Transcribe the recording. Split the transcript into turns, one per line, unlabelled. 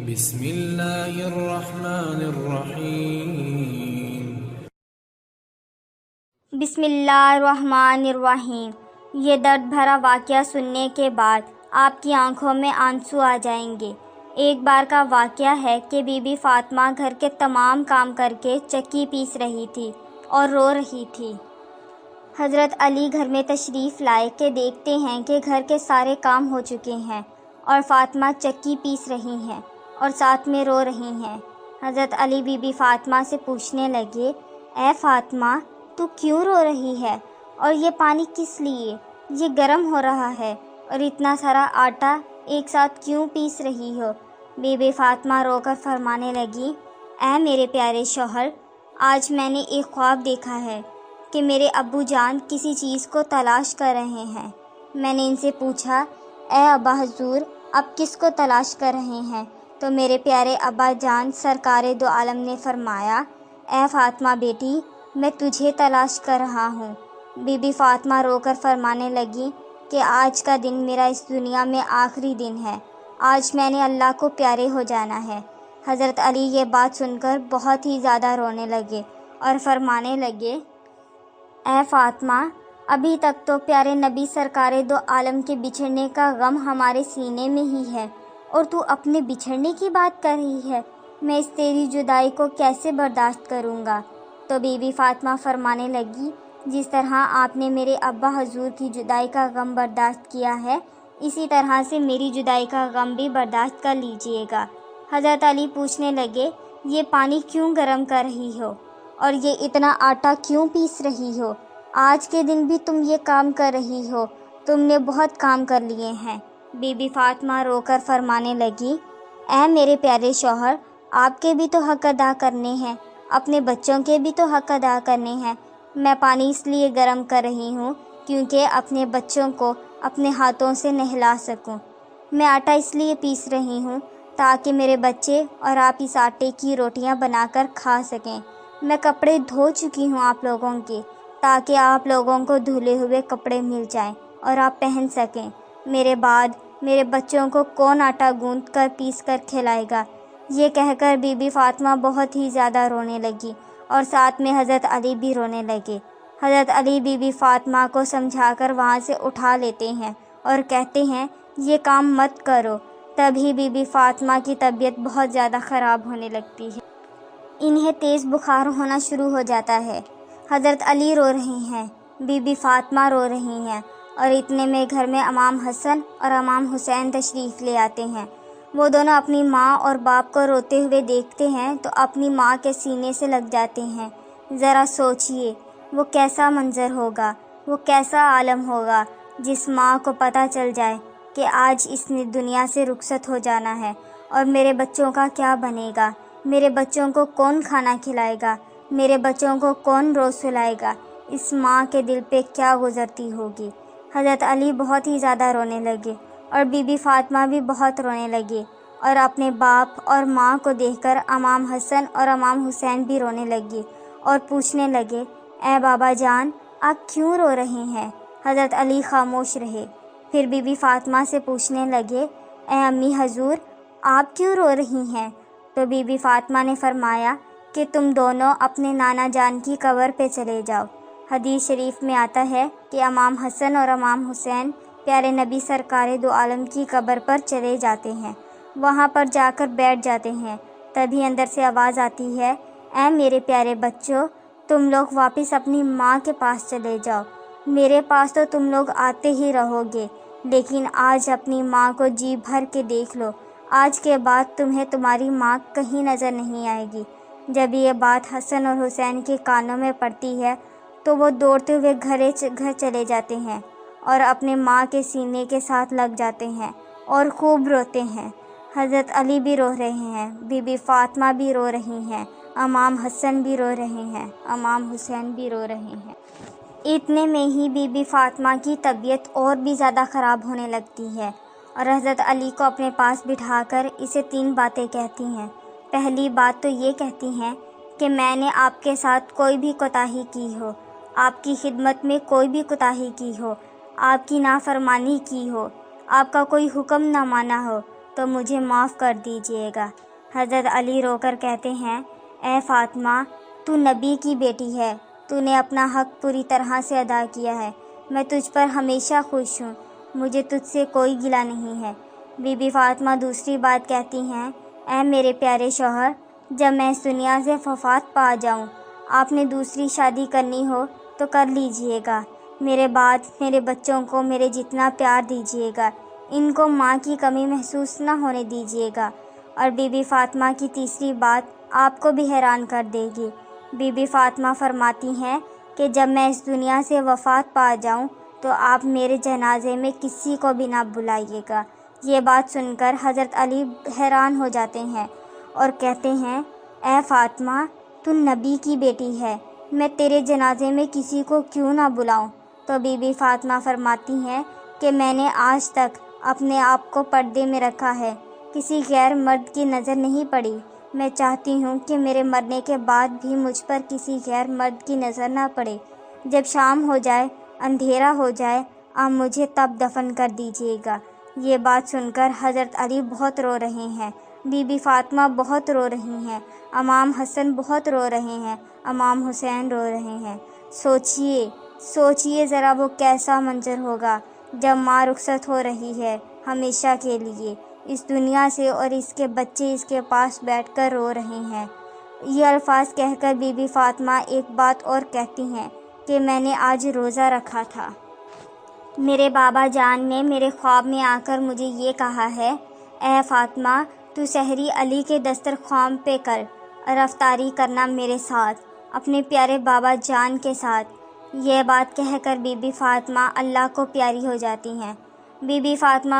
بسم اللہ الرحمن الرحیم۔
بسم اللہ الرحمن الرحیم۔ یہ درد بھرا واقعہ سننے کے بعد آپ کی آنکھوں میں آنسو آ جائیں گے۔ ایک بار کا واقعہ ہے کہ بی بی فاطمہ گھر کے تمام کام کر کے چکی پیس رہی تھی اور رو رہی تھی۔ حضرت علی گھر میں تشریف لائے کہ دیکھتے ہیں کہ گھر کے سارے کام ہو چکے ہیں اور فاطمہ چکی پیس رہی ہیں اور ساتھ میں رو رہی ہیں۔ حضرت علی بی بی فاطمہ سے پوچھنے لگے، اے فاطمہ، تو کیوں رو رہی ہے؟ اور یہ پانی کس لیے؟ یہ گرم ہو رہا ہے، اور اتنا سارا آٹا ایک ساتھ کیوں پیس رہی ہو؟ بی بی فاطمہ رو کر فرمانے لگی، اے میرے پیارے شوہر، آج میں نے ایک خواب دیکھا ہے کہ میرے ابو جان کسی چیز کو تلاش کر رہے ہیں۔ میں نے ان سے پوچھا، اے ابا حضور، اب کس کو تلاش کر رہے ہیں؟ تو میرے پیارے ابا جان سرکار دو عالم نے فرمایا، اے فاطمہ بیٹی، میں تجھے تلاش کر رہا ہوں۔ بی بی فاطمہ رو کر فرمانے لگی کہ آج کا دن میرا اس دنیا میں آخری دن ہے، آج میں نے اللہ کو پیارے ہو جانا ہے۔ حضرت علی یہ بات سن کر بہت ہی زیادہ رونے لگے اور فرمانے لگے، اے فاطمہ، ابھی تک تو پیارے نبی سرکار دو عالم کے بچھڑنے کا غم ہمارے سینے میں ہی ہے، اور تو اپنے بچھڑنے کی بات کر رہی ہے؟ میں اس تیری جدائی کو کیسے برداشت کروں گا؟ تو بی بی فاطمہ فرمانے لگی، جس طرح آپ نے میرے ابا حضور کی جدائی کا غم برداشت کیا ہے، اسی طرح سے میری جدائی کا غم بھی برداشت کر لیجئے گا۔ حضرت علی پوچھنے لگے، یہ پانی کیوں گرم کر رہی ہو؟ اور یہ اتنا آٹا کیوں پیس رہی ہو؟ آج کے دن بھی تم یہ کام کر رہی ہو؟ تم نے بہت کام کر لیے ہیں۔ بی بی فاطمہ رو کر فرمانے لگی، اے میرے پیارے شوہر، آپ کے بھی تو حق ادا کرنے ہیں، اپنے بچوں کے بھی تو حق ادا کرنے ہیں۔ میں پانی اس لیے گرم کر رہی ہوں کیونکہ اپنے بچوں کو اپنے ہاتھوں سے نہلا سکوں۔ میں آٹا اس لیے پیس رہی ہوں تاکہ میرے بچے اور آپ اس آٹے کی روٹیاں بنا کر کھا سکیں۔ میں کپڑے دھو چکی ہوں آپ لوگوں کے، تاکہ آپ لوگوں کو دھلے ہوئے کپڑے مل جائیں اور آپ پہن سکیں۔ میرے بعد میرے بچوں کو کون آٹا گوندھ کر پیس کر کھلائے گا؟ یہ کہہ کر بی بی فاطمہ بہت ہی زیادہ رونے لگی اور ساتھ میں حضرت علی بھی رونے لگے۔ حضرت علی بی بی فاطمہ کو سمجھا کر وہاں سے اٹھا لیتے ہیں اور کہتے ہیں، یہ کام مت کرو۔ تبھی بی بی فاطمہ کی طبیعت بہت زیادہ خراب ہونے لگتی ہے، انہیں تیز بخار ہونا شروع ہو جاتا ہے۔ حضرت علی رو رہے ہیں، بی بی فاطمہ رو رہی ہیں، اور اتنے میں گھر میں امام حسن اور امام حسین تشریف لے آتے ہیں۔ وہ دونوں اپنی ماں اور باپ کو روتے ہوئے دیکھتے ہیں تو اپنی ماں کے سینے سے لگ جاتے ہیں۔ ذرا سوچئے، وہ کیسا منظر ہوگا، وہ کیسا عالم ہوگا جس ماں کو پتہ چل جائے کہ آج اس نے دنیا سے رخصت ہو جانا ہے، اور میرے بچوں کا کیا بنے گا؟ میرے بچوں کو کون کھانا کھلائے گا؟ میرے بچوں کو کون روز سلائے گا؟ اس ماں کے دل پہ کیا گزرتی ہوگی؟ حضرت علی بہت ہی زیادہ رونے لگے اور بی بی فاطمہ بھی بہت رونے لگے، اور اپنے باپ اور ماں کو دیکھ کر امام حسن اور امام حسین بھی رونے لگے اور پوچھنے لگے، اے بابا جان، آپ کیوں رو رہے ہیں؟ حضرت علی خاموش رہے۔ پھر بی بی فاطمہ سے پوچھنے لگے، اے امی حضور، آپ کیوں رو رہی ہیں؟ تو بی بی فاطمہ نے فرمایا کہ تم دونوں اپنے نانا جان کی قبر پہ چلے جاؤ۔ حدیث شریف میں آتا ہے کہ امام حسن اور امام حسین پیارے نبی سرکار دو عالم کی قبر پر چلے جاتے ہیں، وہاں پر جا کر بیٹھ جاتے ہیں۔ تبھی اندر سے آواز آتی ہے، اے میرے پیارے بچوں، تم لوگ واپس اپنی ماں کے پاس چلے جاؤ۔ میرے پاس تو تم لوگ آتے ہی رہو گے، لیکن آج اپنی ماں کو جی بھر کے دیکھ لو، آج کے بعد تمہیں تمہاری ماں کہیں نظر نہیں آئے گی۔ جب یہ بات حسن اور حسین کے کانوں میں پڑتی ہے تو وہ دوڑتے ہوئے گھر چلے جاتے ہیں اور اپنے ماں کے سینے کے ساتھ لگ جاتے ہیں اور خوب روتے ہیں۔ حضرت علی بھی رو رہے ہیں، بی بی فاطمہ بھی رو رہی ہیں، امام حسن بھی رو رہے ہیں، امام حسین بھی رو رہے ہیں۔ اتنے میں ہی بی بی فاطمہ کی طبیعت اور بھی زیادہ خراب ہونے لگتی ہے، اور حضرت علی کو اپنے پاس بٹھا کر اسے 3 باتیں کہتی ہیں۔ پہلی بات تو یہ کہتی ہیں کہ میں نے آپ کے ساتھ کوئی بھی کوتاہی کی ہو، آپ کی خدمت میں کوئی بھی کوتاہی کی ہو، آپ کی نافرمانی کی ہو، آپ کا کوئی حکم نہ مانا ہو، تو مجھے معاف کر دیجیے گا۔ حضرت علی رو کر کہتے ہیں، اے فاطمہ، تو نبی کی بیٹی ہے، تو نے اپنا حق پوری طرح سے ادا کیا ہے، میں تجھ پر ہمیشہ خوش ہوں، مجھے تجھ سے کوئی گلہ نہیں ہے۔ بی بی فاطمہ دوسری بات کہتی ہیں، اے میرے پیارے شوہر، جب میں اس دنیا سے وفات پا جاؤں، آپ نے دوسری شادی کرنی ہو تو کر لیجئے گا، میرے بعد میرے بچوں کو میرے جتنا پیار دیجیے گا، ان کو ماں کی کمی محسوس نہ ہونے دیجیے گا۔ اور بی بی فاطمہ کی تیسری بات آپ کو بھی حیران کر دے گی۔ بی بی فاطمہ فرماتی ہیں کہ جب میں اس دنیا سے وفات پا جاؤں تو آپ میرے جنازے میں کسی کو بھی نہ بلائیے گا۔ یہ بات سن کر حضرت علی حیران ہو جاتے ہیں اور کہتے ہیں، اے فاطمہ، تو نبی کی بیٹی ہے، میں تیرے جنازے میں کسی کو کیوں نہ بلاؤں؟ تو بی بی فاطمہ فرماتی ہیں کہ میں نے آج تک اپنے آپ کو پردے میں رکھا ہے، کسی غیر مرد کی نظر نہیں پڑی، میں چاہتی ہوں کہ میرے مرنے کے بعد بھی مجھ پر کسی غیر مرد کی نظر نہ پڑے، جب شام ہو جائے، اندھیرا ہو جائے، آپ مجھے تب دفن کر دیجیے گا۔ یہ بات سن کر حضرت علی بہت رو رہے ہیں، بی بی فاطمہ بہت رو رہی ہیں، امام حسن بہت رو رہے ہیں، امام حسین رو رہے ہیں۔ سوچئے ذرا وہ کیسا منظر ہوگا جب ماں رخصت ہو رہی ہے ہمیشہ کے لیے اس دنیا سے، اور اس کے بچے اس کے پاس بیٹھ کر رو رہے ہیں۔ یہ الفاظ کہہ کر بی بی فاطمہ ایک بات اور کہتی ہیں کہ میں نے آج روزہ رکھا تھا۔ میرے بابا جان نے میرے خواب میں آ کر مجھے یہ کہا ہے، اے فاطمہ، تو سحری علی کے دسترخوان پہ کر اور افطاری کرنا میرے ساتھ، اپنے پیارے بابا جان کے ساتھ۔ یہ بات کہہ کر بی بی فاطمہ اللہ کو پیاری ہو جاتی ہیں۔ Be be Fatima